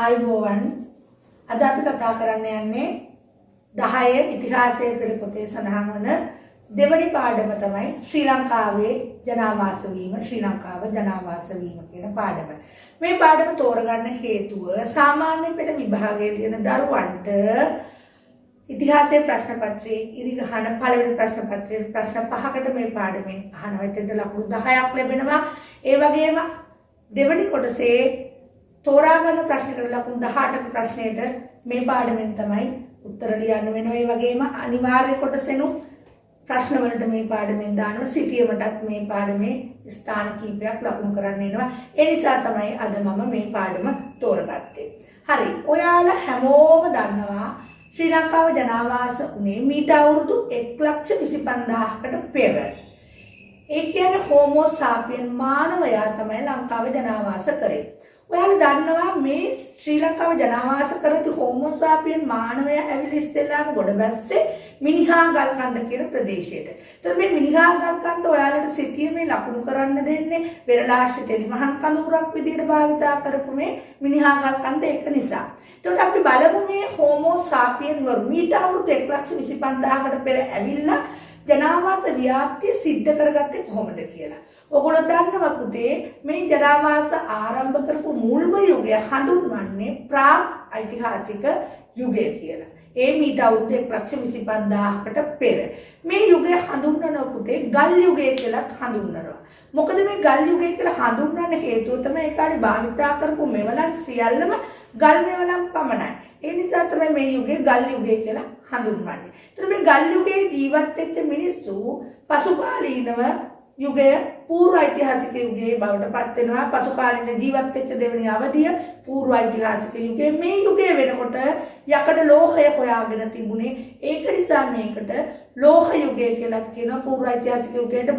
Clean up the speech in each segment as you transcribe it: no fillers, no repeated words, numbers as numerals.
ආයුබෝවන් අද අපි කතා කරන්න යන්නේ 10 ඉතිහාසයේ පෙළ පොතේ සඳහන් වන දෙවනි පාඩම තමයි ශ්‍රී ලංකාවේ ජනාවාස වීම ශ්‍රී ලංකාව ජනාවාස වීම කියන පාඩම. මේ පාඩම තෝරගන්න හේතුව සාමාන්‍ය පෙළ විභාගයේ තියෙන දරුවන්ට ඉතිහාසයේ ප්‍රශ්න පත්‍රයේ ඉරිගහන පළවෙනි ප්‍රශ්න පත්‍රයේ ප්‍රශ්න 5කට මේ පාඩමෙන් අහනවා. එතෙන්ට ලකුණු 10ක් ලැබෙනවා. ඒ වගේම දෙවනි කොටසේ තෝරා ගන්න ප්‍රශ්නකට ලකුණු 18ක ප්‍රශ්නයට මේ පාඩමෙන් තමයි උත්තර ලියන්න වෙනවා. ඒ වගේම අනිවාර්ය කොටසෙනු ප්‍රශ්න වලට මේ පාඩමෙන් දානවා. සිටියමටත් මේ පාඩමේ ස්ථාන කීපයක් ලකුණු කරන්න එනවා. ඒ නිසා තමයි අද මම මේ පාඩම තෝරගත්තේ. හරි. ඔයාලා හැමෝම දන්නවා ශ්‍රී ලංකාව ජනාවාස උනේ මීට අවුරුදු 1,25,000කට පෙර. ඒ කියන්නේ හෝමෝ සාපියන් මානවයා තමයි ලංකාව ජනාවාස කරේ. ඔයාලා දන්නවා මේ ශ්‍රී ලංකාව ජනාවාස කරති හෝමෝ සාපියන් මානවයා ඇවිල්ලා ඉස්සෙල්ලාම ගොඩ බැස්සේ මිනිහාගල් කන්ද කියන ප්‍රදේශයට. ඒතර මේ මිනිහාගල් කන්ද ඔයාලට සිටියේ ලකුණු කරන්න දෙන්නේ වෙරළාශ්‍රිත එලිමහන් කඳවුරක් විදිහට භාවිතා කරපු මේ මිනිහාගල් කන්ද එක නිසා. එතකොට අපි බලමු මේ හෝමෝ සාපියන් වරු මීට අවුරුදු 1,25,000කට පෙර ඇවිල්ලා ජනාවාස ව්‍යාප්තිය සිද්ධ කරගත්තේ කොහොමද කියලා. ඔයගොල්ලෝ දන්නවා පුතේ මේ ජනාවාස ආරම්භ කරපු මුල්ම යුගය හඳුන්වන්නේ ප්‍රාග් ඓතිහාසික යුගය කියලා. ඒ මීට අවුරුදු 1,25,000කට පෙර. මේ යුගය හඳුන්වන පුතේ ගල් යුගය කියලා හඳුන්වනවා. මොකද මේ ගල් යුගය කියලා හඳුන්වන්න හේතුව තමයි ඒ කාලේ භාවිතා කරපු මෙවලන් සියල්ලම ගල් මෙවලන් පමණයි. ඒ නිසා තමයි මේ යුගය ගල් යුගය කියලා හඳුන්වන්නේ. ඒතර මේ ගල් යුගයේ ජීවත් වෙච්ච මිනිස්සු පසුකාලීනව යුගය පූර්ව ඓතිහාසික යුගයේ බවට පත් වෙනවා. පසුකාලීන ජීවත් වෙච්ච දෙවෙනි අවධිය පූර්ව ඓතිහාසික යුගය. මේ යුගය වෙනකොට යකඩ ලෝහය හොයාගෙන තිබුණේ. ඒක නිසා මේකට ලෝහ යුගය කියලා කියනවා. පූර්ව ඓතිහාසික යුගයට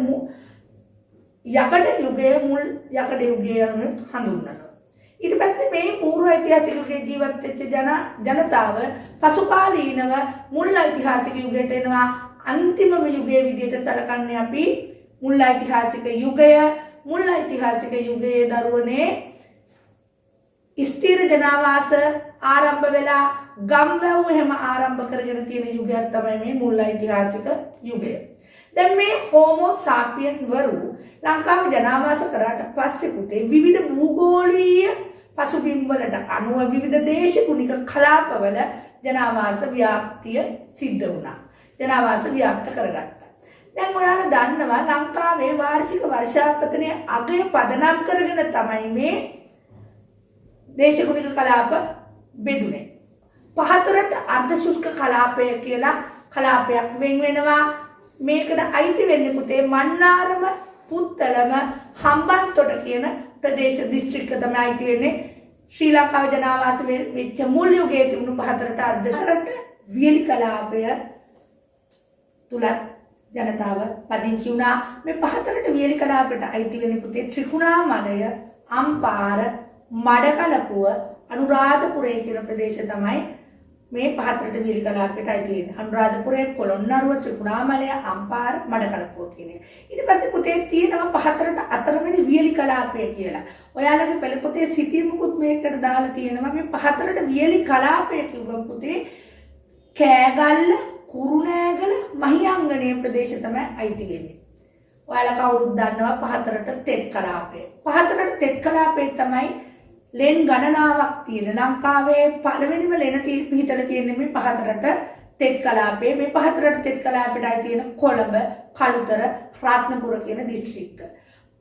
යකඩ යුගය මුල් යකඩ යුගය යනුවෙන් හඳුන්වනවා. ඊට පස්සේ මේ පූර්ව ඓතිහාසික යුගයේ ජීවත් වෙච්ච ජනතාව පසුකාලීනව මුල් ඓතිහාසික යුගයට එනවා. අන්තිමම යුගයේ විදිහට සැලකන්නේ අපි මුල් ඓතිහාසික යුගය. මුල් ඓතිහාසික යුගයේ දරුවනේ ස්ථිර ජනාවාස ආරම්භ වෙලා ගම්වැව් එහෙම ආරම්භ කරගෙන තියෙන යුගයක් තමයි මේ මුල් ඓතිහාසික යුගය. දැන් මේ හෝමෝ සාපියන් වරු ලංකාව ජනාවාස කරාට පස්සේ පුතේ විවිධ භූගෝලීය පසුබිම් වලට අනුව විවිධ දේශගුණික කලාපවල ජනාවාස ව්‍යාප්තිය සිද්ධ වුණා. ජනාවාස ව්‍යාප්ත කරගත්තා. දැන් ඔයාලා දන්නවා ලංකාවේ වාර්ෂික වර්ෂාපතනයේ අගය පදනම් කරගෙන තමයි මේ දේශගුණික කලාප බෙදුනේ. පහතරට අර්ධ ශුෂ්ක කලාපය කියලා කලාපයක් වෙන් වෙනවා. මේකට අයිති වෙන්නේ පුතේ මන්නාරම පුත්තලම හම්බන්තොට කියන ප්‍රදේශ දිස්ත්‍රික්ක තමයි අයිති වෙන්නේ. ශ්‍රී ලංකාව ජනාවාස වෙච්ච මුල් යුගයේ තිබුණු පහතරට අර්ධසරට වියලි කලාපය තුලත් ජනතාව පදිංචි වුණා. මේ පහතරට වියලි කලාපයට අයිති වෙන්නේ පුතේ ත්‍රිකුණාමලය, අම්පාර, මඩකලපුව, අනුරාධපුරය කියන ප්‍රදේශ තමයි මේ පහතරට වියලි කලාපයට අයිති වෙන්නේ. අනුරාධපුරයේ පොළොන්නරුව, ත්‍රිකුණාමලය, අම්පාර, මඩකලපුව කියන එක. ඊට පස්සේ පුතේ තියෙනවා පහතරට අතරමැදි වියලි කලාපය කියලා. ඔයාලගේ පෙළ පොතේ සිටියමුකුත් මේකට දාලා තියෙනවා. මේ පහතරට වියලි කලාපය කිව්වම පුතේ කෑගල්ල, කුරුණෑගල, මහියංගනයේ ප්‍රදේශ තමයි අයිති වෙන්නේ. ඔයාලා කවුරුත් දන්නවා පහතරට තෙත් කලාපය. පහතරට තෙත් කලාපය තමයි ලෙන් ගණනාවක් තියෙන ලංකාවේ පළවෙනිම ලෙන පිහිටලා තියෙන්නේ මේ පහතරට තෙත් කලාපය. මේ පහතරට තෙත් කලාපයට අයිති තියෙන කොළඹ, කළුතර, රත්නපුර කියන දිස්ත්‍රික්ක.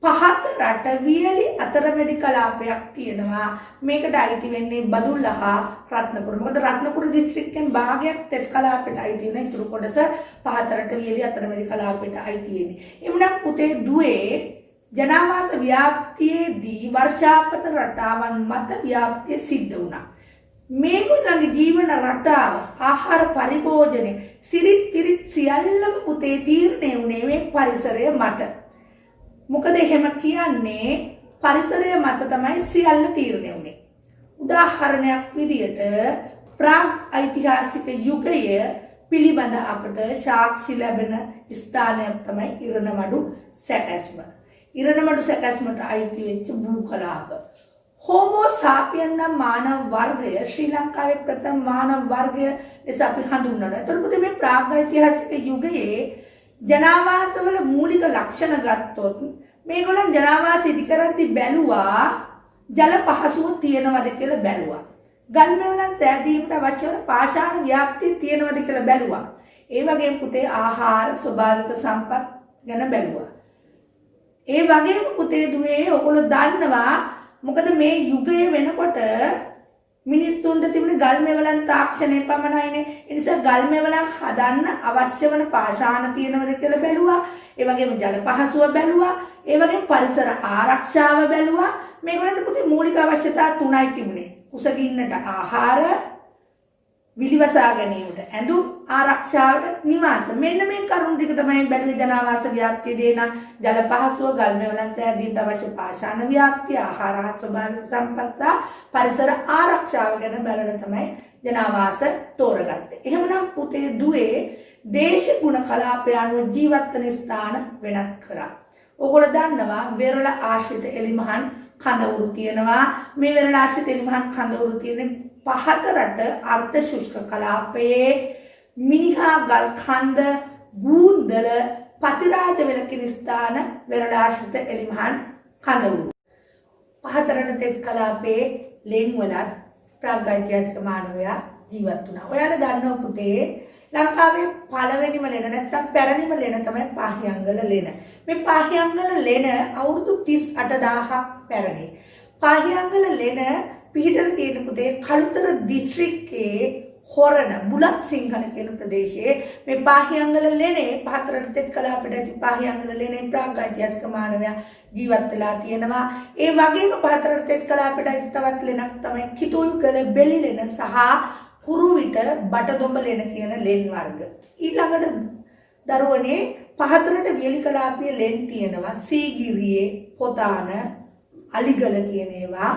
පහතරට වියලි අතරමැදි කලාපයක් තියෙනවා. මේකට අයිති වෙන්නේ බදුල්ල හා රත්නපුර. මොකද රත්නපුර දිස්ත්‍රික්කෙන් භාගයක් තෙත් කලාපයට අයිති වෙන. ඊටු කොටස පහතරට වියලි අතරමැදි කලාපයට අයිති වෙන්නේ. එමුණක් පුතේ දුවේ ජනාවාස ව්‍යාප්තියේදී වර්ෂාපත රටාවන් මත ව්‍යාප්තිය සිද්ධ වුණා. මේගොල්ලන්ගේ ජීවන රටාව, ආහාර පරිභෝජනය, සිරිත් පිරිත් සියල්ලම පුතේ තීරණය වුණේ මේ පරිසරය මත. මොකද එහෙම කියන්නේ පරිසරය මත තමයි සියල්ල තීරණය වුණේ. උදාහරණයක් විදියට ප්‍රාග් ඓතිහාසික යුගය පිළිබඳ අපට සාක්ෂි ලැබෙන ස්ථානයක් තමයි ඉරණමඩු සැකැස්ම. ඉරණමඩු සැකැස්මට අයිති වෙච්ච භූ කලාප. හෝමෝ සාපියන් නම් මානව වර්ගය ශ්‍රී ලංකාවේ ප්‍රථම මානව වර්ගය ලෙස අපි හඳුන්වනවා. එතකොට මේ ප්‍රාග්ඓතිහාසික යුගයේ ජනාවාසවල මූලික ලක්ෂණ ගත්තොත් මේගොල්ලන් ජනාවාස ඉදි කරද්දී බැලුවා ජල පහසුව තියෙනවද කියලා බැලුවා. ගල් මෙවලන් සෑදීමට අවශ්‍ය වන පාෂාණ ව්‍යාප්තිය තියෙනවද කියලා බැලුවා. ඒ වගේම පුතේ ආහාර ස්වභාවික සම්පත් ගැන බැලුවා. ඒ වගේම පුතේ දුවේ ඔයගොල්ලෝ දන්නවා මොකද මේ යුගය වෙනකොට මිනිස්සුන්ට තිබුණේ ගල් මෙවලන් තාක්ෂණය පමණයිනේ. ඒ නිසා ගල් මෙවලන් හදන්න අවශ්‍ය වන පාෂාණ තියෙනවද කියලා බැලුවා. ඒ වගේම ජල පහසුව බැලුවා. ඒ වගේම පරිසර ආරක්ෂාව බැලුවා. මේගොල්ලන්ට පුතේ මූලික අවශ්‍යතා තුනයි තිබුණේ. කුසගින්නට ආහාර, විලිවසා ගැනීමට ඇඳුම්, ආරක්ෂාවට නිවාස. මෙන්න මේ කරුණු ටික තමයි බැලුවේ ජනාවාස ව්‍යාප්තිය දේන ජල පහසුව, ගල් මෙවලන් සෑදීමට අවශ්‍ය පාෂාණ ව්‍යාප්තිය, ආහාර හා ස්වභාවික සම්පත් සහ පරිසර ආරක්ෂාව ගැන බලන තමයි ජනාවාස තෝරගත්තේ. එහෙමනම් පුතේ දුවේ දේශගුණ කලාපය අනුව ජීවත් වෙන ස්ථාන වෙනස් කරා. ඔයගොල්ලෝ දන්නවා වෙරළ ආශ්‍රිත එලිමහන් කඳවුරු තියෙනවා. මේ වෙරළ ආශ්‍රිත එලිමහන් කඳවුරු තියෙන පහත රට අර්ධ ශුෂ්ක කලාපයේ මිනිහා ගල් කන්ද, බූන්දල, පතිරාජ වෙලකින් ස්ථාන වෙරළ ආශ්‍රිත එලිමහන් කඳවුරු. පහත රට තෙත් කලාපයේ ලෙන් වලත් ප්‍රාග්ඓතිහාසික මානවයා ජීවත් වුණා. ඔයාලා දන්නවා පුතේ ලංකාවේ පළවෙනිම ලෙන නැත්නම් පැරණිම ලෙන තමයි පාහියංගල ලෙන. මේ පාහියංගල ලෙන අවුරුදු 38000ක් පැරණි. පාහියංගල ලෙන පිහිටලා තියෙන පුතේ කළුතර දිස්ත්‍රික්කයේ හොරණ බුලත් සිංහල කියන ප්‍රදේශයේ මේ පාහියංගල ලෙනේ පහතරට තෙත් කලාපයට ඇති පාහියංගල ලෙනේ ප්‍රාග්ඓතිහාසික මානවයා ජීවත් වෙලා තියෙනවා. ඒ වගේම පහතරට තෙත් කලාපයට ඇති තවත් ලෙනක් තමයි කිතුල්ගල බෙලි ලෙන සහ කුරුවිට බටදොඹ ලෙන කියන ලෙන් වර්ග. ඊළඟට දරුවනේ පහතරට වියලි කලාපීය ලෙන් තියෙනවා. සීගිරියේ, පොතාන, අලිගල කියන ඒවා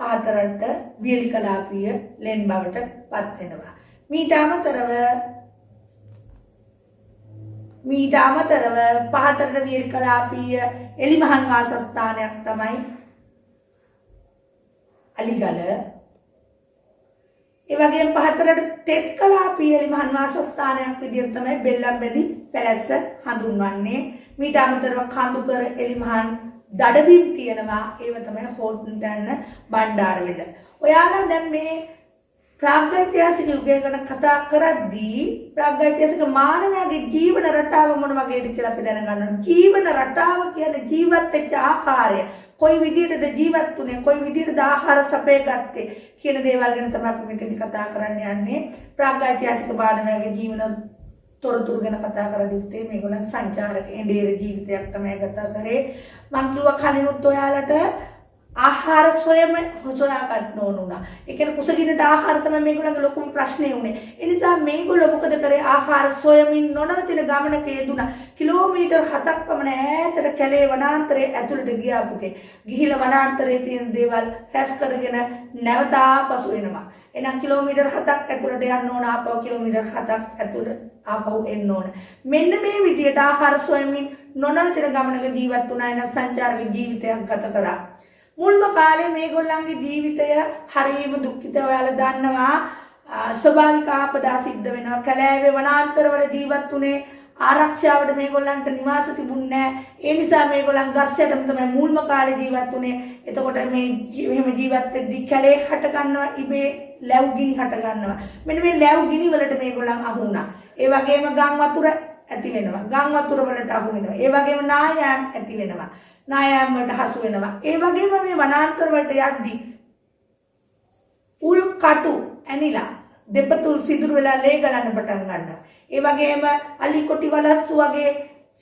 පහතරට වියලි කලාපීය ලෙන් බවට පත් වෙනවා. මීට අමතරව පහතරට වියලි කලාපීය එලිමහන් වාසස්ථානයක් තමයි අලිගල. ඒ වගේම පහතරට තෙත් කලාපීය එලිමහන් වාසස්ථානයක් විදිහට තමයි බෙල්ලම්බැදි පැලැස්ස හඳුන්වන්නේ. මීට අමතරව කඳුකර එලිමහන් දඩබිම් තියෙනවා. ඒව තමයි හෝටන් දන්න බණ්ඩාරවෙල. ඔයාලා දැන් මේ ප්‍රාග්ඓතිහාසික යුගය ගැන කතා කරද්දී ප්‍රාග්ඓතිහාසික මානවයාගේ ජීවන රටාව මොන වගේද කියලා අපි දැනගන්න ඕනේ. ජීවන රටාව කියන්නේ ජීවත් වෙච්ච ආකාරය. කොයි විදිහටද ජීවත් වුනේ, කොයි විදිහටද ආහාර සපය ගත්තේ කියන දේවල් ගැන තමයි අපි මෙතනදී කතා කරන්න යන්නේ. ප්‍රාග්ඓතිහාසික මානවයාගේ ජීවන තොරතුරු ගැන කතා කරද්දී උත්තේ මේගොල්ලන් සංචාරක එඬේර ජීවිතයක් තමයි ගත කරේ. මං කිව්වා කලිනුත් ඔයාලට ආහාර සොයා ගන්න ඕන උනා. ඒ කියන්නේ කුසගින්නට ආහාර තමයි මේගොල්ලන්ගේ ලොකුම ප්‍රශ්නේ උනේ. ඒ නිසා මේගොල්ලෝ මොකද කරේ? ආහාර සොයමින් නොනවතින ගමනක යෙදුණා. කිලෝමීටර් 7ක් පමණ ඈතට කැලේ වනාන්තරයේ ඇතුළට ගියා පුතේ. ගිහිලා වනාන්තරයේ තියෙන දේවල් රැස් කරගෙන නැවත ආපසු එනවා. එහෙනම් කිලෝමීටර් 7ක් ඇතුළට යන්න ඕන, ආපහු කිලෝමීටර් 7ක් ඇතුළට ආපහු එන්න ඕන. මෙන්න මේ විදිහට ආහාර සොයමින් නොනවතින ගමනක ජීවත් වුණා. එන සංචාරක ජීවිතයක් ගත කරා. මුල්ම කාලේ මේගොල්ලන්ගේ ජීවිතය හරියම දුක්ඛිත. ඔයාලා දන්නවා ස්වභාවික ආපදා සිද්ධ වෙනවා. කැලෑවේ වනාන්තරවල ජීවත් වුණේ ආරක්ෂාවට මේගොල්ලන්ට නිවාස තිබුණේ නැහැ. ඒ නිසා මේගොල්ලන් ගස් යටම තමයි මුල්ම කාලේ ජීවත් වුණේ. එතකොට මේ එහෙම ජීවත් වෙද්දී කැලේ හට ගන්නවා, ඉබේ ලැව් ගිනි හට ගන්නවා. මෙන්න මේ ලැව් ගිනි වලට මේගොල්ලන් අහු වුණා. ඒ වගේම ගම් වතුර ඇති වෙනවා. ගම් වතුර වලට අහු වෙනවා. ඒ වගේම නායයන් ඇති වෙනවා. නායයන් වලට හසු වෙනවා. ඒ වගේම මේ වනාන්තර වලට යද්දී උල් කටු ඇනිලා දෙපතුල් සිදුරු වෙලා ලේ ගලන්න පටන් ගන්නවා. ඒ වගේම අලි කොටි වලස්සු වගේ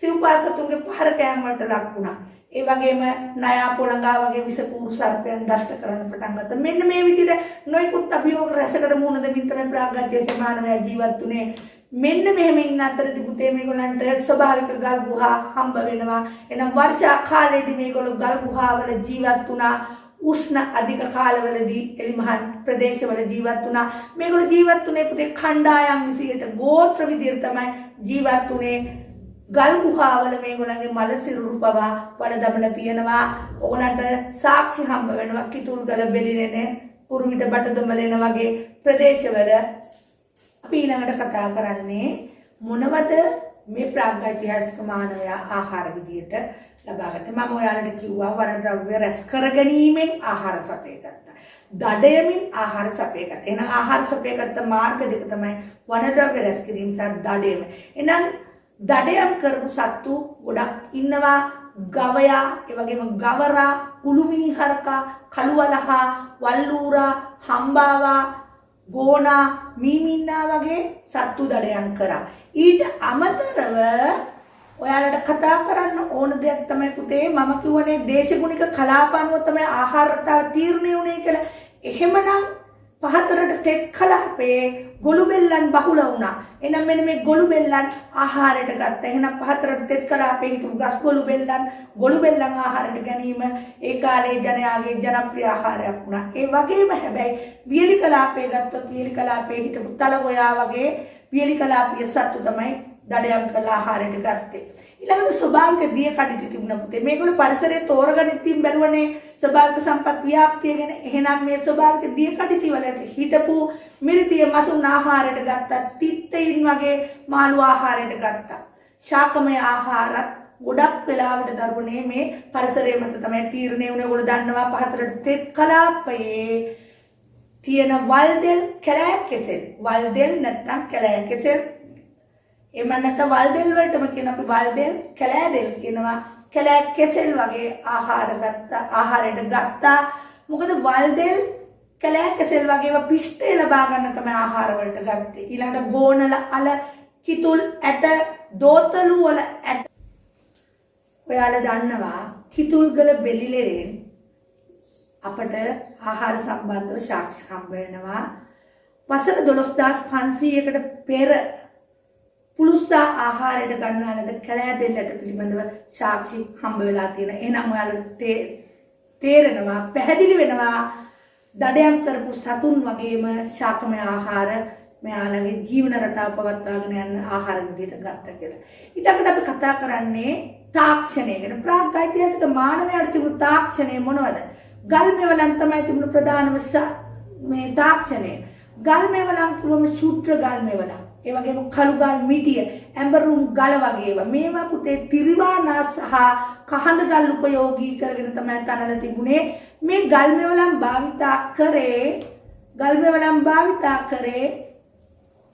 සිව්පාසතුන්ගේ පහර කෑම වලට ලක් වුණා. ඒ වගේම නයා පොළඟා වගේ විස කූරු සර්පයන් දෂ්ට කරන්න පටන් ගත්තා. මෙන්න මේ විදිහට නොයෙකුත් අභියෝග රැසකට මුහුණ දෙමින් තමයි ප්‍රාග්ධාතිය මානවයා ජීවත් වුණේ. මෙන්න මෙහෙම ඉන්න අතරදී පුතේ මේගොල්ලන්ට ස්වභාවික ගල් ගුහා හම්බ වෙනවා. එහෙනම් වර්ෂා කාලයේදී මේගොල්ලෝ ගල් ගුහාවල ජීවත් වුණා. උෂ්ණ අධික කාලවලදී එලිමහන් ප්‍රදේශවල ජීවත් වුණා. මේගොල්ලෝ ජීවත් වුණේ පුතේ කණ්ඩායම් විදියට ගෝත්‍ර විදියට තමයි ජීවත් වුණේ. ගල් ගුහාවල මේගොල්ලන්ගේ මල සිරුරු පවා වඩ දමලා තියෙනවා. ඕගොල්ලන්ට සාක්ෂි හම්බ වෙනවා කිතුල්ගල බෙලිරෙන කුරුමිට බටදොඹලෙන වගේ ප්‍රදේශවල. අපි ඊළඟට කතා කරන්නේ මොනවද මේ ප්‍රාග්ධෛතිහාසික මානවයා ආහාර විදියට ලබාගත්තේ. මම ඔයාලට කිව්වා වනද්‍රව්‍ය රැස් කර ගැනීමෙන් ආහාර සපයගත්තා. දඩයමින් ආහාර සපයගත්තා. එහෙනම් ආහාර සපයගත්ත මාර්ග දෙක තමයි වනද්‍රව්‍ය රැස් කිරීම සහ දඩයම. එහෙනම් දඩයම් කරපු සත්තු ගොඩක් ඉන්නවා. ගවයා, ඒ වගේම ගවරා, කුළුමී හරකා, කළුවලහා, වල්ලූරා, හම්බාවා, ගෝනා, මීමින්නා වගේ සත්තු දඩයම් කරා. ඊට අමතරව ඔයාලට කතා කරන්න ඕන දෙයක් තමයි පුතේ මම කියවනේ දේශගුණික කලාපනුව තමයි ආහාර රටාව තීරණය වුණේ කියලා. එහෙමනම් පහතරට තෙත් කලාපේ ගොළු බෙල්ලන් බහුල වුණා. එහෙනම් මෙන්න මේ ගොළු බෙල්ලන් ආහාරයට ගත්තා. එහෙනම් පහතරට තෙත් කලාපේ හිටපු ගස් ගොළු බෙල්ලන් ආහාරයට ගැනීම ඒ කාලේ ජනයාගේ ජනප්‍රිය ආහාරයක් වුණා. ඒ වගේම හැබැයි වියලි කලාපේ ගත්තොත් වියලි කලාපේ හිටපු තලගොයා වගේ වියලි කලාපීය සත්තු තමයි දඩයම් කළ ආහාරයට ගත්තේ. ඊළඟට ස්වභාවික දිය කඩਿੱති තිබුණා පුතේ. මේගොල්ලෝ පරිසරයේ තෝරගනිතින් බැලුවනේ ස්වභාවික සම්පත් ව්‍යාප්තිය ගැන. එහෙනම් මේ ස්වභාවික දිය කඩਿੱති වලට හිටපු මිරිදිය මසුන් ආහාරයට ගත්තා. තිත්තයින් වගේ මාළු ආහාරයට ගත්තා. ශාකමය ආහාර ගොඩක් වෙලාවට දරුවනේ මේ පරිසරයේ මත තමයි තීරණය වුණේ. ඔයගොල්ලෝ දන්නවා පහතරට තෙත් කලාපයේ තියෙන වල්දෙල් කැලෑ කෙසෙල්. වල්දෙල් නැත්නම් කැලෑ කෙසෙල්. එහෙම නැත්නම් වල්දෙල් වලටම කියන අපි වල්දෙල් කැලෑදෙල් කියනවා. කැලෑ කෙසෙල් වගේ ආහාරයට ගත්තා. මොකද වල්දෙල් කැලෑ කෙසෙල් වගේ ඒවා පිෂ්ඨය ලබා ගන්න තමයි ආහාර වලට ගත්තේ. ඊළඟට ගෝනල අල කිතුල් ඇට දෝතලු වල ඇට. ඔයාලා දන්නවා කිතුල්ගල බෙලිලෙරෙන් අපට ආහාර සම්බන්ධව සාක්ෂි හම්බ වෙනවා. වසර 12500කට පෙර පුලුස්සා ආහාරයට ගන්නා ලද කැලෑදෙල්ලට පිළිබඳව සාක්ෂි හම්බ වෙලා තියෙනවා. එහෙනම් ඔයාලට තේරෙනවා පැහැදිලි වෙනවා දඩයම් කරපු සතුන් වගේම ශාකමය ආහාර මෙයාලගේ ජීවන රටාව පවත්වාගෙන යන ආහාර විදිහට ගත්ත කියලා. ඊටකට අපි කතා කරන්නේ තාක්ෂණය ගැන. ප්‍රාග්ධෛතිහාසික මානවයාට තිබුණු තාක්ෂණය මොනවද? ගල් මෙවලන් තමයි තිබුණු ප්‍රධානම මේ තාක්ෂණය. ගල් මෙවලන් කිව්වම සූත්‍ර ගල් මෙවලන්. ඒ වගේම කළු ගල් මිටිය, ඇඹරුම් ගල වගේ ඒවා. මේවා පුතේ තිරිවානා සහ කහඳ ගල් උපයෝගී කරගෙන තමයි තනලා තිබුණේ. මේ ගල් මෙවලන් භාවිතා කරේ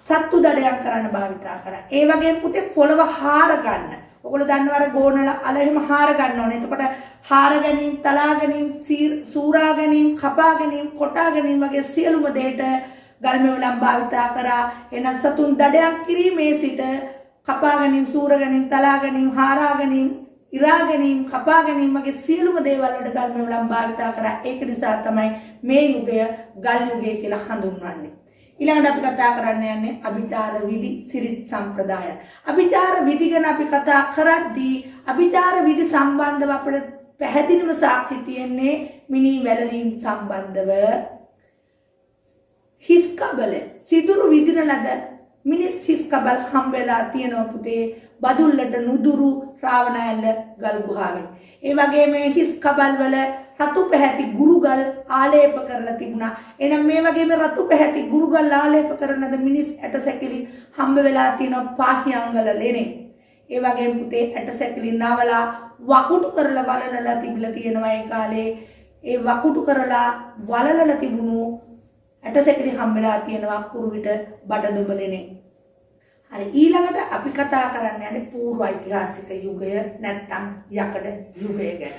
සත්තු දඩයම් කරන්න භාවිතා කරා. ඒ වගේම පුතේ පොළව හාර ගන්න. ඔයගොල්ලෝ දන්නවා අර ගෝනල අල එහෙම හාර ගන්න ඕනේ. එතකොට හාර ගැනීම, තලා ගැනීම, සූරා ගැනීම, කපා ගැනීම, කොටා ගැනීම වගේ සියලුම දෙයට ගල් මෙවලම් භාවිතා කරා. එහෙනම් සතුන් දඩයම් කිරීමේ සිට කපා ගැනීම, සූර ගැනීම, තලා ගැනීම, හාරා ගැනීම, ඉරා ගැනීම, කපා ගැනීම වගේ සියලුම දේවල් වලට ගල් මෙවලම් භාවිතා කරා. ඒක නිසා තමයි මේ යුගය ගල් යුගය කියලා හඳුන්වන්නේ. ඊළඟට අපි කතා කරන්න යන්නේ අභිචාර විධි සිරිත් සම්ප්‍රදාය. අභිචාර විධි ගැන අපි කතා කරද්දී අභිචාර විධි සම්බන්ධව අපිට පැහැදිලිව සාක්ෂි තියෙන්නේ මිනි වැලලීම් සම්බන්ධව. හිස් කබල සිදුරු විදින ලද මිනිස් හිස් කබල් හම්බෙලා තියෙනවා පුතේ බදුල්ලට නුදුරු රාවණෑල්ල ගල් ගුහාවෙන්. ඒ වගේම හිස් කබල් වල රතු පැහැති ගුරුගල් ආලේප කරලා තිබුණා. එහෙනම් මේ වගේම රතු පැහැති ගුරුගල් ආලේප කරන ලද මිනිස් ඇටසැකිලි හම්බ වෙලා තියෙනවා පාහියංගල ලෙනේ. ඒ වගේම පුතේ ඇටසැකිලි නවලා වකුටු කරලා වලලලා තිබිලා තියෙනවා ඒ කාලේ. ඒ වකුටු කරලා වලලලා තිබුණු ඇටසැකිලි හම්බෙලා තියෙනවා කුරුවිට බඩදොඹලෙනේ. හරි ඊළඟට අපි කතා කරන්න යන්නේ පූර්ව ඓතිහාසික යුගය නැත්නම් යකඩ යුගය ගැන.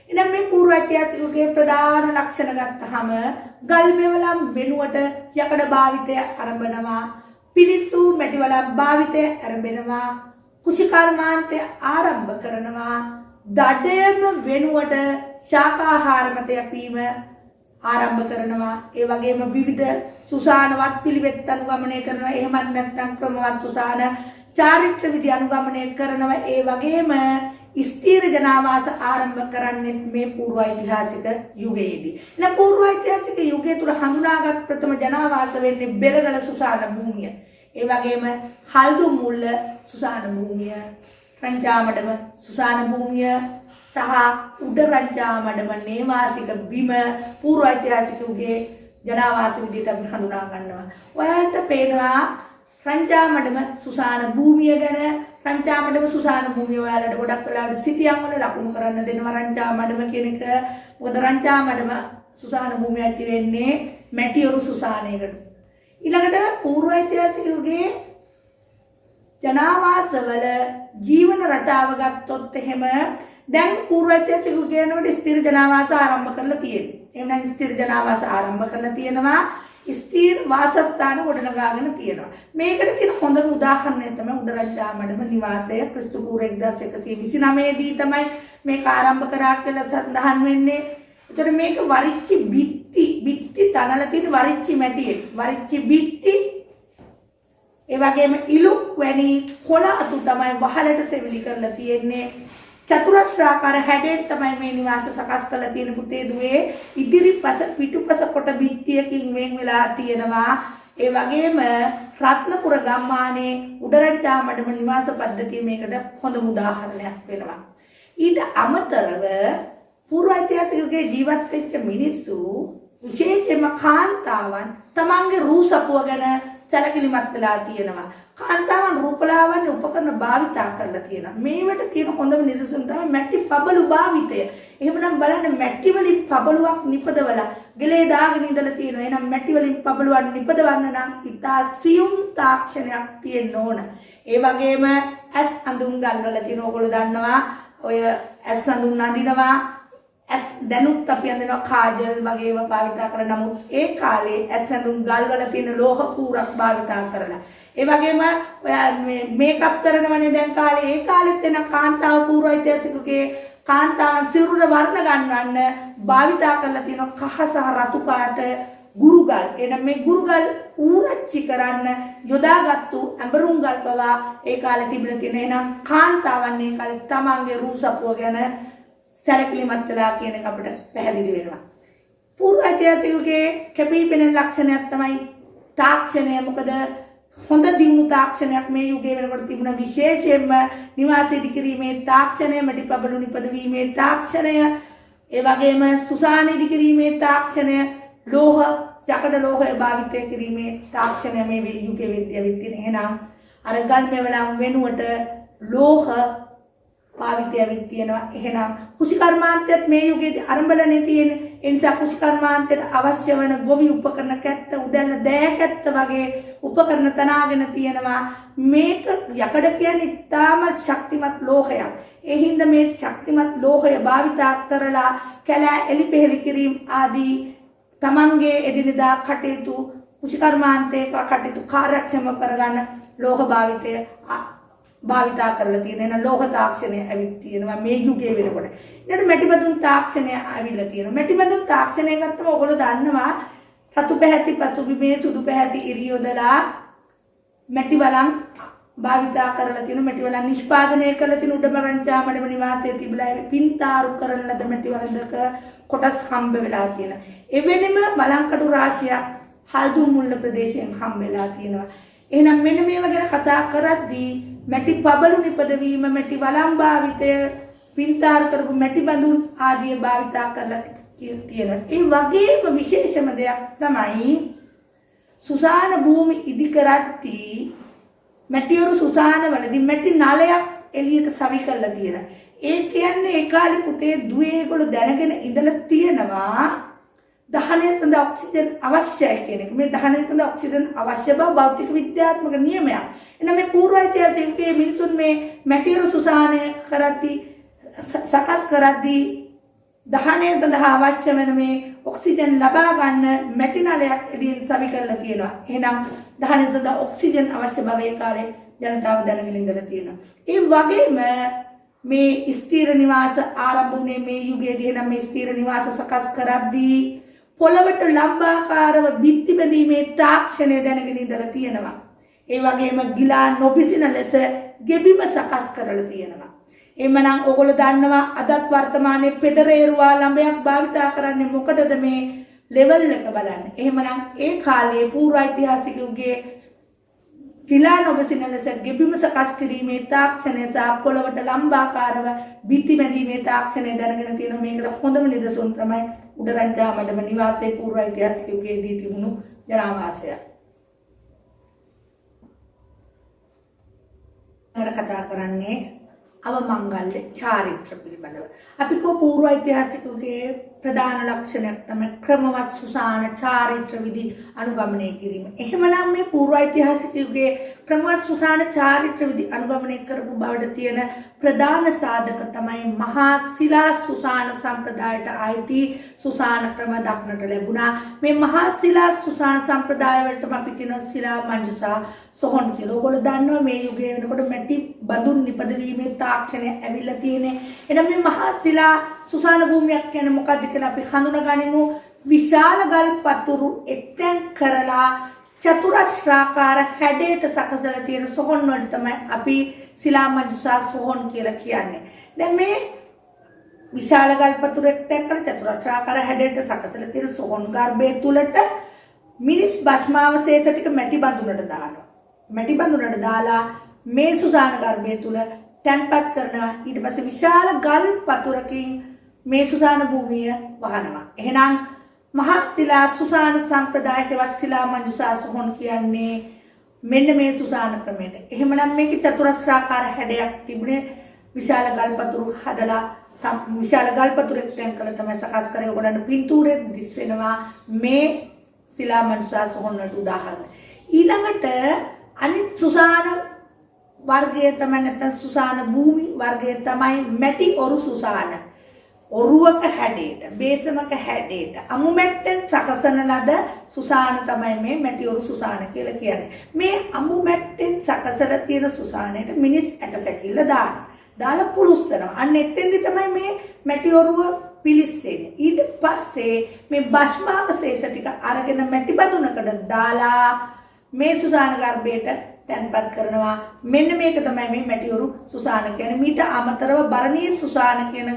ඉතින් මේ පූර්ව ඓතිහාසික යුගයේ ප්‍රධාන ලක්ෂණ ගත්තහම ගල් මෙවලම් වෙනුවට යකඩ භාවිතය ආරම්භනවා. පිලිස්සු මැටි වලම් භාවිතය ආරම්භනවා. කුෂිකර්මාන්තය ආරම්භ කරනවා. දඩයම වෙනුවට ශාකාහාර මත යැපීම ආරම්භ කරනවා. ඒ වගේම විවිධ සුසානවත් පිළිවෙත් අනුගමනය කරනවා. එහෙමත් නැත්නම් ක්‍රමවත් සුසාන චාරිත්‍ර විදි අනුගමනය කරනවා. ඒ වගේම ස්ථීර ජනාවාස ආරම්භ කරන්නේ මේ පූර්ව ඓතිහාසික යුගයේදී. එන පූර්ව ඓතිහාසික යුගය තුල හඳුනාගත් ප්‍රථම ජනාවාස වෙන්නේ බෙරගල සුසාන භූමිය. ඒ වගේම හල්දු මුල්ල සුසාන භූමිය. රංචාමඩම සුසාන භූමිය සහ උඩ රංචාමඩම නේවාසික බිම පූර්ව ඓතිහාසිකයෝගේ ජනාවාස විදිහට අපි හඳුනා ගන්නවා. ඔයාලට පේනවා රංචාමඩම සුසාන භූමිය ගැන රංචාමඩම සුසාන භූමිය ඔයාලට ගොඩක් වෙලාවට සිටියම් වල ලකුණු කරන්න දෙනවා රංචාමඩම කියන එක. මොකද රංචාමඩම සුසාන භූමිය ඇති වෙන්නේ මැටියොරු සුසානයකට. ඊළඟට පූර්ව ඓතිහාසිකයෝගේ ජනාවාසවල ජීවන රටාව ගත්තොත් එහෙම දැන් පූර්ව ඓතිහාසිකයෝ කියනකොට ස්ථිර ජනාවාස ආරම්භ කරලා තියෙනවා. එහෙම නම් ස්ථිර ජනාවාස ආරම්භ කරලා තියෙනවා. ස්ථිර වාසස්ථාන ගොඩනගාගෙන තියෙනවා. මේකට තියෙන හොඳම උදාහරණය තමයි උඩරංචාමඩම නිවාසය ක්‍රිස්තු පූර්ව 1129 දී තමයි මේක ආරම්භ කරා කියලා සඳහන් වෙන්නේ. ඒතර මේක වරිච්චි බිත්ති තනලා තියෙන වරිච්චි මැටියේ වරිච්චි බිත්ති ඒ වගේම ඉලුක් වැනි කොළ අතු තමයි වහලට සෙවිලි කරලා තියෙන්නේ. චතුරස්‍රාකාර හැඩයෙන් තමයි මේ නිවාස සකස් කරලා තියෙන පුතේ දුවේ. ඉදිරිපස පිටුපස කොට බිත්තියකින් වෙන් වෙලා තියෙනවා. ඒ වගේම රත්නපුර ගම්මානයේ උඩරංචාමඩම නිවාස පද්ධතිය මේකට හොඳම උදාහරණයක් වෙනවා. ඊට අමතරව පූර්ව ඓතිහාසිකයෝගේ ජීවත් වෙච්ච මිනිස්සු විශේෂයෙන්ම කාන්තාවන් තමන්ගේ රූසපුව ගැන සැලකිලිමත් වෙලා තියෙනවා. කාන්තාවන් රූපලාවන්‍ය උපකරණ භාවිතා කරලා තියෙනවා. මේවට තියෙන හොඳම නිදසුන තමයි මැටි පබළු භාවිතය. එහෙමනම් බලන්න මැටි වලින් පබළුවක් නිපදවලා ගලේ දාගෙන ඉඳලා තියෙනවා. එහෙනම් මැටි වලින් පබළුවක් නිපදවන්න නම් ඉතා සියුම් තාක්ෂණයක් තියෙන්න ඕන. ඒ වගේම ඇස් අඳුන් ගල්වල තියෙන ඕගොල්ලෝ දන්නවා ඔය ඇස් අඳුන් අඳිනවා. ඇස් දැනුත් අපි අඳිනවා කාජල් වගේම භාවිතා කරන නමුත් ඒ කාලේ ඇස් අඳුන් ගල්වල තියෙන ලෝහ කූරක් භාවිතා කරලා ඒ වගේම ඔයා මේකප් කරනවනේ දැන් කාලේ ඒ කාලෙත් එන කාන්තාව පූර්ව ඓතිහාසිකගේ කාන්තාවන් සිරුර වර්ණ ගන්නවන්න භාවිතා කරලා තියෙන කහ සහ රතු පාට ගුරුගල්. එනම් මේ ගුරුගල් ඌරච්චි කරන්න යොදාගත්තු ඇඹරුම් ගල් පවා ඒ කාලේ තිබිලා තියෙන. එහෙනම් කාන්තාවන් ඒ කාලේ තමන්ගේ රූසපුව ගැන සැලකිලිමත් වෙලා කියන එක අපිට පැහැදිලි වෙනවා. පූර්ව ඓතිහාසිකයෝගේ කැපී පෙනෙන ලක්ෂණයක් තමයි තාක්ෂණය. මොකද හොඳ දියුණු තාක්ෂණයක් මේ යුගයේ වෙනකොට තිබුණා. විශේෂයෙන්ම නිවාස ඉදිකිරීමේ තාක්ෂණය, මැටිපබළු නිපදවීමේ තාක්ෂණය, ඒ වගේම සුසාන ඉදිකිරීමේ තාක්ෂණය, ලෝහ යකඩ ලෝහය භාවිත කිරීමේ තාක්ෂණය මේ යුගයේ විද්‍යාවෙත් තියෙන. එහෙනම් අර ගල් මෙවලම් වෙනුවට ලෝහ පාවිත්‍යවෙත් තියෙනවා. එහෙනම් කුෂිකර්මාන්තයත් මේ යුගයේදී ආරම්භලනේ තියෙන්නේ. ඒ නිසා කුෂිකර්මාන්තයට අවශ්‍ය වෙන ගොවි උපකරණ කැත්ත, උදැල්ල, දෑකැත්ත වගේ උපකරණ තනාගෙන තියෙනවා. මේක යකඩ කියන්නේ ඉතාම ශක්තිමත් ලෝහයක්. ඒ හින්දා මේ ශක්තිමත් ලෝහය භාවිතා කරලා කැලෑ එලිපෙහෙලි කිරීම ආදී තමන්ගේ එදිනෙදා කටයුතු කුෂිකර්මාන්තයේ කටයුතු කාර්යක්ෂම කරගන්න ලෝහ භාවිතා කරලා තියෙන. එන ලෝහ තාක්ෂණය ඇවිත් තියෙනවා මේ යුගයේ වෙනකොට. ඊට මැටිබඳුන් තාක්ෂණය ආවිල්ලා තියෙනවා. මැටිබඳුන් තාක්ෂණය ගත්තම ඔයගොල්ලෝ දන්නවා රතු පැහැති පසුබිමේ සුදු පැහැති ඉරි යොදලා මැටි වලන් භාවිතා කරලා තියෙන. මැටි වලන් නිෂ්පාදනය කරලා තියෙන උඩම රංචාමඩම නිවාසයේ තිබිලා පින්තාරු කරන ලද මැටි වලඳක කොටස් හම්බ වෙලා තියෙනවා. එවෙලෙම බලංකඩු රාශියක් හල්දුන් මුල්ල ප්‍රදේශයෙන් හම්බ වෙලා තියෙනවා. එහෙනම් මෙන්න මේවා ගැන කතා කරද්දී මැටි පබළු නිපදවීම, මැටි වලම් භාවිතය, පින්තාරු කරපු මැටි බඳුන් ආදී භාවිතා කරලා තියෙනවා. ඒ වගේම විශේෂම දෙයක් තමයි සුසාන භූමි ඉදි කරද්දී මැටියොරු සුසාන වලදී මැටි නලයක් එළියට සවි කරලා තියෙනවා. ඒ කියන්නේ ඒ කාලේ පුතේ දුවේ ඒගොල්ලෝ දැනගෙන ඉඳලා තියෙනවා දහනය සඳහා ඔක්සිජන් අවශ්‍යයි කියන එක. මේ දහනය සඳහා ඔක්සිජන් අවශ්‍ය බව භෞතික විද්‍යාත්මක නියමයක්. එනම් මේ පූර්ව ඓතිහාසිකයේ මිනිසුන් මේ මැටියොරු සුසානය කරද්දී සකස් කරද්දී දහනය සඳහා අවශ්‍ය වෙන මේ ඔක්සිජන් ලබා ගන්න මැටි නලයක් එළියෙන් සවි කරලා තියෙනවා. එහෙනම් දහනය සඳහා ඔක්සිජන් අවශ්‍ය බව ඒ කාලේ ජනතාව දැනගෙන ඉඳලා තියෙනවා. ඒ වගේම මේ ස්ථීර නිවාස ආරම්භ වුණේ මේ යුගයේදී. එහෙනම් මේ ස්ථීර නිවාස සකස් කරද්දී පොළවට ලම්බාකාරව බිත්ති බැඳීමේ තාක්ෂණය දැනගෙන ඉඳලා තියෙනවා. ඒ වගේම ගිලා නොබිසින ලෙස ගෙබිම සකස් කරලා තියෙනවා. එhmenan ඔයගොල්ලෝ දන්නවා අදත් වර්තමානයේ පෙදරේරුවා ළඹයක් භාවිතා කරන්නේ මොකටද මේ ලෙවල් එක බලන්න. එහෙමනම් ඒ කාලයේ පූර්ව ඓතිහාසිකයෝගේ ශිලා නොබසින ලෙස ගෙබිම සකස් කිරීමේ තාක්ෂණය සහ පොළවට ලම්බාකාරව බිත්ති මැදීමේ තාක්ෂණය දැනගෙන තියෙන මේකට හොඳම නිදසුන් තමයි උඩරංජා මඩම නිවාසයේ පූර්ව ඓතිහාසික යුගයේදී තිබුණු ජනාවාසය. අර කතා කරන්නේ අවමංගල්‍ය චාරිත්‍ර පිළිබඳව. අපි කෝ පූර්ව ඓතිහාසික යුගයේ ප්‍රධාන ලක්ෂණයක් තමයි ක්‍රමවත් සුසාන චාරිත්‍ර විදි අනුගමනය කිරීම. එහෙමනම් මේ පූර්ව ඓතිහාසික යුගයේ ක්‍රමවත් සුසාන චාරිත්‍ර විදි අනුගමනය කරපු බවට තියෙන ප්‍රධාන සාධක තමයි මහා ශිලා සුසාන සම්ප්‍රදායට අයිති සුසාන ක්‍රම දක්නට ලැබුණා. මේ මහා ශිලා සුසාන සම්ප්‍රදාය වලටම අපි කියනවා ශිලා මංජුසා සොහොන් කියලා. ඔයගොල්ලෝ දන්නවා මේ යුගයේ වෙනකොට මැටි බඳුන් නිපදවීමේ තාක්ෂණය ඇවිල්ලා තියෙන්නේ. එහෙනම් මේ මහා ශිලා සුසාන භූමියක් කියන්නේ මොකක්ද කියලා අපි හඳුනගනිමු. විශාල ගල් පතුරු එක්තැන් කරලා චතුරස්‍රාකාර හැඩයට සකසලා තියෙන සොහොන් වලට තමයි අපි ශිලා මංජුසා සොහොන් කියලා කියන්නේ. දැන් මේ විශාල ගල් පතුරු එක්තැන් කරලා චතුරස්‍රාකාර හැඩයට සකසලා තියෙන සොහොන් ගර්භය තුලට මිනිස් භස්මාවශේෂ ටික මැටි බඳුනට දානවා. මැටි බඳුනට දාලා මේ සුසාන ගර්භය තුල තැන්පත් කරනවා. ඊට පස්සේ විශාල ගල් පතුරකින් මේ සුසාන භූමිය වහනවා. එහෙනම් මහා ශිලා සුසාන සම්ප්‍රදායකවත් ශිලා මංජුසා සොහොන් කියන්නේ මෙන්න මේ සුසාන ක්‍රමයට. එහෙමනම් මේකේ චතුරස්‍රාකාර හැඩයක් තිබුණේ විශාල ගල් පතුරු හදලා විශාල ගල් පතුරෙක් තැන් කළ තමයි සකස් කරේ. ඔයගොල්ලන්ට පින්තූරෙත් දිස් වෙනවා මේ ශිලා මංජුසා සොහොන් වලට උදාහරණ. ඊළඟට අනිත් සුසාන වර්ගය තමයි නැත්නම් සුසාන භූමි වර්ගය තමයි මැටි ඔරු සුසාන. ඔරුවක හැඩයට, බේසමක හැඩයට අමු මැට්ටෙන් සකසන ලද සුසාන තමයි මේ මැටි ඔරු සුසාන කියලා කියන්නේ. මේ අමු මැට්ටෙන් සකසලා තියෙන සුසානයට මිනිස් ඇට සැකිල්ල දාලා පුලුස්සනවා. අන්න එතෙන්දි තමයි මේ මැටි ඔරුව පිලිස්සෙන්නේ. ඊට පස්සේ මේ භස්මාවශේෂ ටික අරගෙන මැටි බඳුනකට දාලා මේ සුසාන ගර්භයට තැන්පත් කරනවා. මෙන්න මේක තමයි මේ මැටිඔරු සුසාන කියන්නේ. මීට අමතරව බරණී සුසාන කියන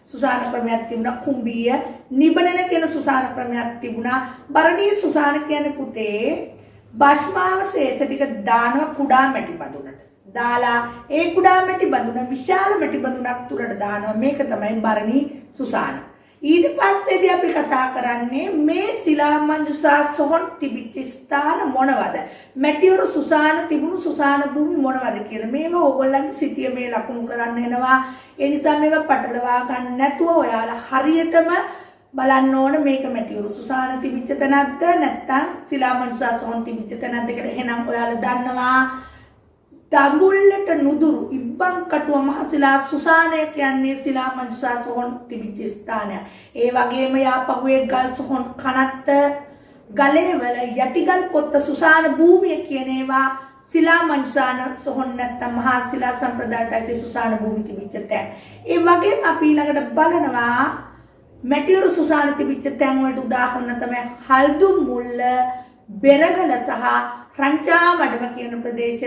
සුසාන ක්‍රමයක් තිබුණා. කුඹිය නිබණන කියන සුසාන ක්‍රමයක් තිබුණා. බරණී සුසාන කියන්නේ පුතේ භස්මාවශේෂ ටික දානවා කුඩා මැටි බඳුනට. දාලා ඒ කුඩා මැටි බඳුන විශාල මැටි බඳුනක් තුලට දානවා. මේක තමයි බරණී සුසාන. ඊට පස්සේදී අපි කතා කරන්නේ මේ ශිලා මංජුසා සොහොන් තිබිච්ච ස්ථාන මොනවද? මැටිඔරු සුසාන තිබුණු සුසාන භූමි මොනවද කියලා. මේවා ඕගොල්ලන්ට සිතිය මේ ලකුණු කරන්න එනවා. ඒ නිසා මේවා පටලවා ගන්න නැතුව ඔයාලා හරියටම බලන්න ඕන මේක මැටිඔරු සුසාන තිබිච්ච තැනක්ද නැත්නම් ශිලා මංජුසා සොහොන් තිබිච්ච තැනක්ද කියලා. එහෙනම් ඔයාලා දන්නවා දඹුල්ලට නුදුරු ඉබ්බන් කටුව මහ ශිලා සුසානය කියන්නේ ශිලා මංජුසා සොහොන් තිබිච්ච ස්ථානය. ඒ වගේම යාපහුවේ ගල් සොහොන් කනත්ත ගලේ වල යටිගල් පොත්ත සුසාන භූමිය කියන ඒවා ශිලා මංජුසාන සොහොන් නැත්නම් මහා ශිලා සම්ප්‍රදායට අයිති සුසාන භූමි තිබිච්ච තැන්. ඒ වගේම අපි ඊළඟට බලනවා මැටිඔරු සුසාන තිබිච්ච තැන් වලට උදාහරණ තමයි හල්දුම් මුල්ල, බෙරගල සහ රංචා මඩම කියන ප්‍රදේශ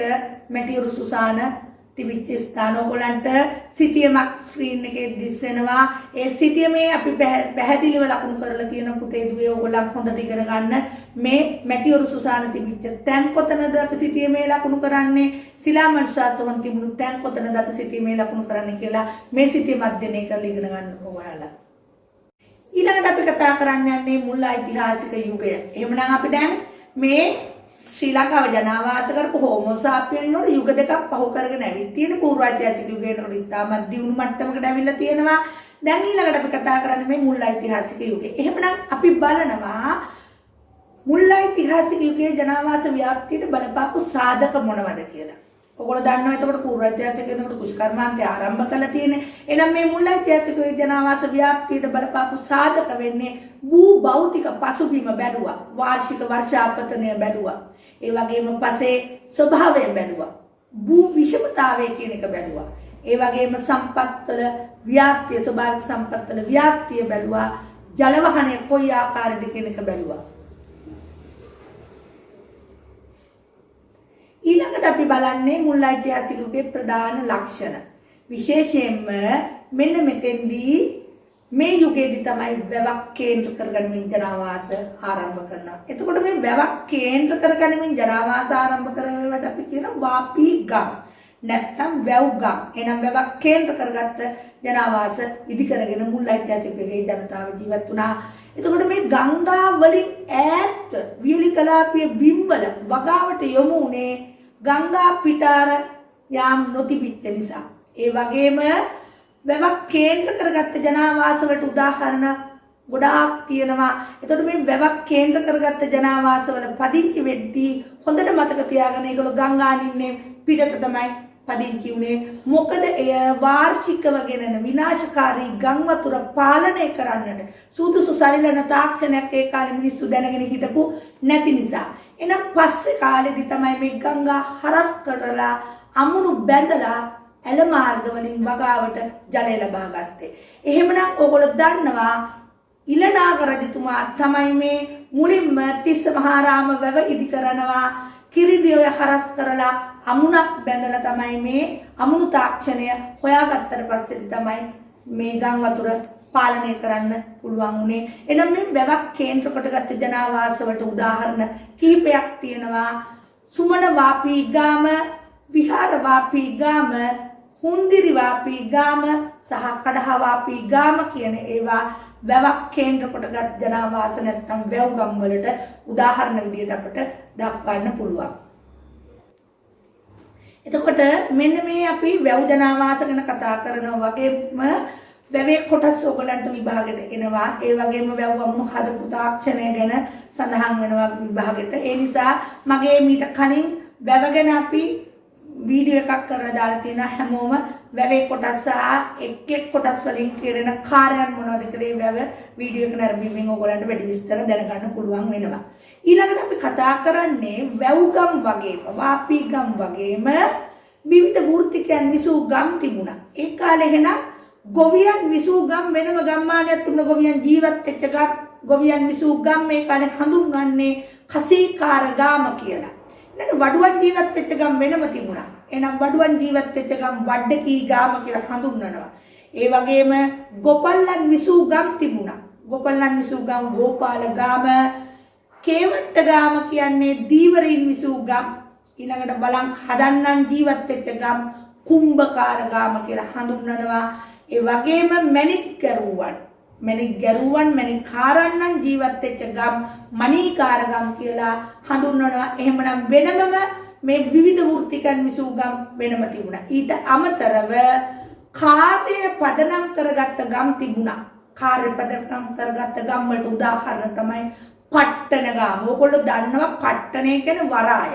මැටිඔරු සුසාන තිබිච්ච ස්ථාන. ඔයගොල්ලන්ට සිතියමක් ස්ක්‍රීන් එකේ දිස් වෙනවා. ඒ සිතියමේ අපි පැහැදිලිව ලකුණු කරලා තියෙන පුතේ දුවේ ඔයගොල්ලන් හොඳට ඉගෙන ගන්න. මේ මැටිඔරු සුසාන තිබිච්ච තැන් කොතනද අපි සිතියමේ ලකුණු කරන්නේ? ශිලා මංජුසා සොහොන් තිබුණු තැන් කොතනද අපි සිතියමේ ලකුණු කරන්නේ කියලා මේ සිතියම අධ්‍යයනය කරලා ඉගෙන ගන්න ඔයාලා. ඊළඟට අපි කතා කරන්න යන්නේ මුල් ඓතිහාසික යුගය. එහෙමනම් අපි දැන් මේ ශ්‍රී ලංකාව ජනාවාස කරපු හෝමෝ සාපියන් වල යුග දෙකක් පහු කරගෙන ඇවිත් තියෙන පූර්ව ඓතිහාසික යුගයකට ඉතාමත් දියුණු මට්ටමකට ඇවිල්ලා තියෙනවා. දැන් ඊළඟට අපි කතා කරන්නේ මේ මුල් ඓතිහාසික යුගය. එහෙමනම් අපි බලනවා මුල් ඓතිහාසික යුගයේ ජනාවාස ව්‍යාප්තියට බලපාපු සාධක මොනවද කියලා. ඔයගොල්ලෝ දන්නවා එතකොට පූර්ව ඓතිහාසික යුගයකට කුෂ්කර්මාන්තය ආරම්භ කළා තියෙන්නේ. එහෙනම් මේ මුල් ඓතිහාසික යුගයේ ජනාවාස ව්‍යාප්තියට බලපාපු සාධක වෙන්නේ භූ භෞතික පසුබිම බැලුවා. වාර්ෂික වර්ෂාපතනය බැලුවා. ඒ වගේම පසේ ස්වභාවය බැලුවා. භූ විෂමතාවය කියන එක බැලුවා. ඒ වගේම සම්පත්වල ව්‍යාප්තිය ස්වභාවික සම්පත්වල ව්‍යාප්තිය බැලුවා. ජල වහනය කොයි ආකාරයද කියන එක බැලුවා. ඊළඟට අපි බලන්නේ මුල් ඓතිහාසික යුගයේ ප්‍රධාන ලක්ෂණ. විශේෂයෙන්ම මෙන්න මෙතෙන්දී මේ යුගයේදී තමයි වැවක් කේන්ද්‍ර කරගනිමින් ජනාවාස ආරම්භ කරනවා. එතකොට මේ වැවක් කේන්ද්‍ර කරගනිමින් ජනාවාස ආරම්භ කරනවට අපි කියන වාපී ගම්. නැත්තම් වැව් ගම්. එනම් වැවක් කේන්ද්‍ර කරගත්ත ජනාවාස ඉදි කරගෙන මුල් ඓතිහාසිකයේ ජනතාව ජීවත් වුණා. එතකොට මේ ගංගා වලින් ඈත් වියලි කලාපයේ බිම්වල වගාවට යොමු වුණේ ගංගා පිටාර යාම් නොතිබිච්ච නිසා. ඒ වගේම වැවක් කේන්ද්‍ර කරගත්ත ජනාවාසවලට උදාහරණ ගොඩාක් තියෙනවා. එතකොට මේ වැවක් කේන්ද්‍ර කරගත්ත ජනාවාසවල පදිංචි වෙද්දී හොඳට මතක තියාගන්න ඒගොල්ලෝ ගංගානින්නේ පිටත තමයි පදිංචි වුණේ. මොකද එය වාර්ෂිකව ගෙනෙන විනාශකාරී ගම් වතුර පාලනය කරන්නට සුදුසු සරිලන තාක්ෂණයක් ඒ කාලේ මිනිස්සු දැනගෙන හිටපු නැති නිසා. එහෙනම් පස්සේ කාලෙදි තමයි මේ ගංගා හරස් කරලා අමුණු බැඳලා ඇල මාර්ග වලින් වගාවට ජලය ලබා ගත්තේ. එහෙමනම් ඕගොල්ලෝ දන්නවා ඉලනාග රජතුමා තමයි මේ මුලින්ම තිස්ස මහාරාම වැව ඉදි කරනවා. කිරිදිය හරස් කරලා අමුණක් බැඳලා තමයි මේ අමුණු තාක්ෂණය හොයාගත්තට පස්සේ තමයි මේ ගම් වතුර පාලනය කරන්න පුළුවන් උනේ. එනම් මේ වැවක් කේන්ද්‍ර කොටගත් ජනාවාස වලට උදාහරණ කිහිපයක් තියෙනවා. සුමන වාපී ගාම, විහාර වාපී ගාම, හුන්දිරි වාපී ගාම සහ කඩහ වාපී ගාම කියන ඒවා වැවක් කේන්ද්‍ර කොටගත් ජනාවාස නැත්නම් වැව් ගම් වලට උදාහරණ විදිහට අපිට දක්වන්න පුළුවන්. එතකොට මෙන්න මේ අපි වැව් ජනාවාස ගැන කතා කරනවා වගේම වැවේ කොටස් ඔයගලන්ට විභාගෙට එනවා. ඒ වගේම වැව් වමුණු හදපු තාක්ෂණය ගැන සඳහන් වෙනවා විභාගෙට. ඒ නිසා මගේ මීට කලින් වැව ගැන අපි වීඩියෝ එකක් කරලා දාලා තියෙනවා. හැමෝම වැවේ කොටස් සහ එක් කොටස් වලින් කෙරෙන කාර්යයන් මොනවද කියලා වැව වීඩියෝ එක නරඹීමෙන් ඔයගලන්ට වැඩි විස්තර දැනගන්න පුළුවන් වෙනවා. ඊළඟට අපි කතා කරන්නේ වැව් ගම් වගේම වාපී ගම් වගේම විවිධ වෘත්තිකයන් විසූ ගම් තිබුණා. ඒ කාලේ එහෙනම් ගොවියන් විසූ ගම් වෙනම ගම්මානයක් තිබුණා. ගොවියන් ජීවත් වෙච්ච ගම් ගොවියන් විසූ ගම් මේ කාලේ හඳුන්වන්නේ කසීකාර ගාම කියලා. ඊළඟ වඩුවන් ජීවත් වෙච්ච ගම් වෙනම තිබුණා. එහෙනම් වඩුවන් ජීවත් වෙච්ච ගම් වඩකී ගාම කියලා හඳුන්වනවා. ඒ වගේම ගොපල්ලන් විසූ ගම් තිබුණා. ගොපල්ලන් විසූ ගම් ගෝපාල ගාම, කේවට්ට ගාම කියන්නේ දීවරීන් විසූ ගම්. ඊළඟට බලන් හදන්නන් ජීවත් වෙච්ච ගම් කුම්භකාර ගාම කියලා හඳුන්වනවා. ඒ වගේම මණික් ගැරුවන් මණික් කාරන්නන් ජීවත් වෙච්ච ගම් මණීකාර ගම් කියලා හඳුන්වනවා. එහෙමනම් වෙනමම මේ විවිධ වෘත්තිකයන් විසූ ගම් වෙනම තිබුණා. ඊට අමතරව කාර්ය පදනම් කරගත්ත ගම් තිබුණා. කාර්ය පදනම් කරගත්ත ගම් වලට උදාහරණ තමයි පට්ටන ගාම. ඔයගොල්ලෝ දන්නවා පට්ටනේ කියන්නේ වරාය.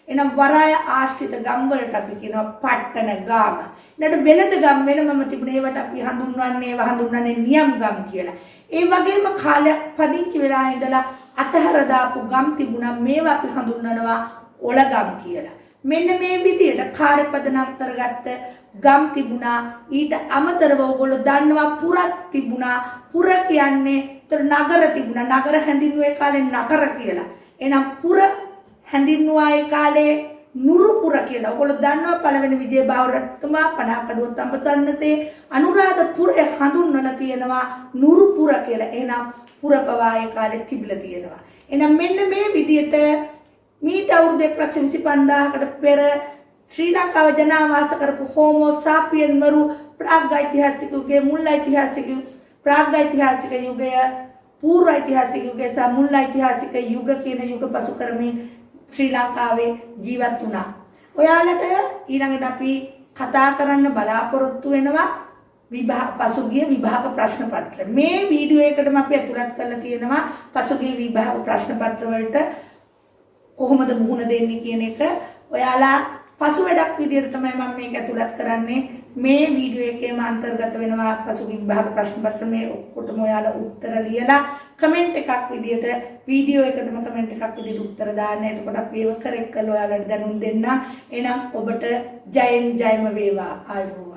එහෙනම් වරාය ආශ්‍රිත ගම් වලට අපි කියනවා පට්ටන ගාම. ඊළඟට වෙළඳ ගම් වෙනමම තිබුණේ. ඒවට අපි හඳුන්වන්නේ නියම් ගම් කියලා. ඒ වගේම කාලයක් පදිංචි වෙලා ඉඳලා අතහැර දාපු ගම් තිබුණා. මේවා අපි හඳුන්වනවා ඔලගම් කියලා. මෙන්න මේ විදිහට කාර්ය පදනම් කරගත්ත ගම් තිබුණා. ඊට අමතරව ඔයගොල්ලෝ දන්නවා පුරක් තිබුණා. පුර කියන්නේ නගර තිබුණා. නගර හැඳින්වුවේ කාලේ නගර කියලා. එහෙනම් පුර හැඳින්වුවා ඒ කාලේ නුරුපුර කියලා. ඔයගොල්ලෝ දන්නවා පළවෙනි විජයබාහු රජතුමා පනාකඩුව තඹසන්නසේ අනුරාධපුරේ හඳුන්වලා තියෙනවා නුරුපුර කියලා. එහෙනම් පුර පවා ඒ කාලේ තිබිලා තියෙනවා. එහෙනම් මෙන්න මේ විදිහට මීට අවුරුදු 1,25,000කට පෙර ශ්‍රී ලංකාව ජනාවාස කරපු හෝමෝ සාපියන් වරු ප්‍රාග්ඓතිහාසික යුගයේ මුල් ඓතිහාසික ප්‍රාග්ඓතිහාසික යුගය, පූර්ව ඓතිහාසික යුගය සහ මුල් ඓතිහාසික යුග කියන යුග පසු කරමින් ශ්‍රී ලංකාවේ ජීවත් වුණා. ඔයාලට ඊළඟට අපි කතා කරන්න බලාපොරොත්තු වෙනවා පසුගිය විභාග ප්‍රශ්න පත්‍ර. මේ වීඩියෝ එකටම අපි ඇතුළත් කරලා තියෙනවා පසුගිය විභාග ප්‍රශ්න පත්‍ර වලට කොහොමද මුහුණ දෙන්නේ කියන එක. ඔයාලා පසු වැඩක් විදිහට තමයි මම මේක ඇතුළත් කරන්නේ. මේ වීඩියෝ එකේම අන්තර්ගත වෙනවා පසුගිය විභාග ප්‍රශ්න පත්‍ර. මේ ඔක්කොටම ඔයාලා උත්තර ලියලා කමෙන්ට් එකක් විදිහට වීඩියෝ එකටම කමෙන්ට් එකක් විදිහට උත්තර දාන්න. එතකොට අපි ඒව කරෙක්ට් කරලා ඔයාලට දැනුම් දෙන්න. එහෙනම් ඔබට ජයෙන් ජයම වේවා. ආයුබෝවන්.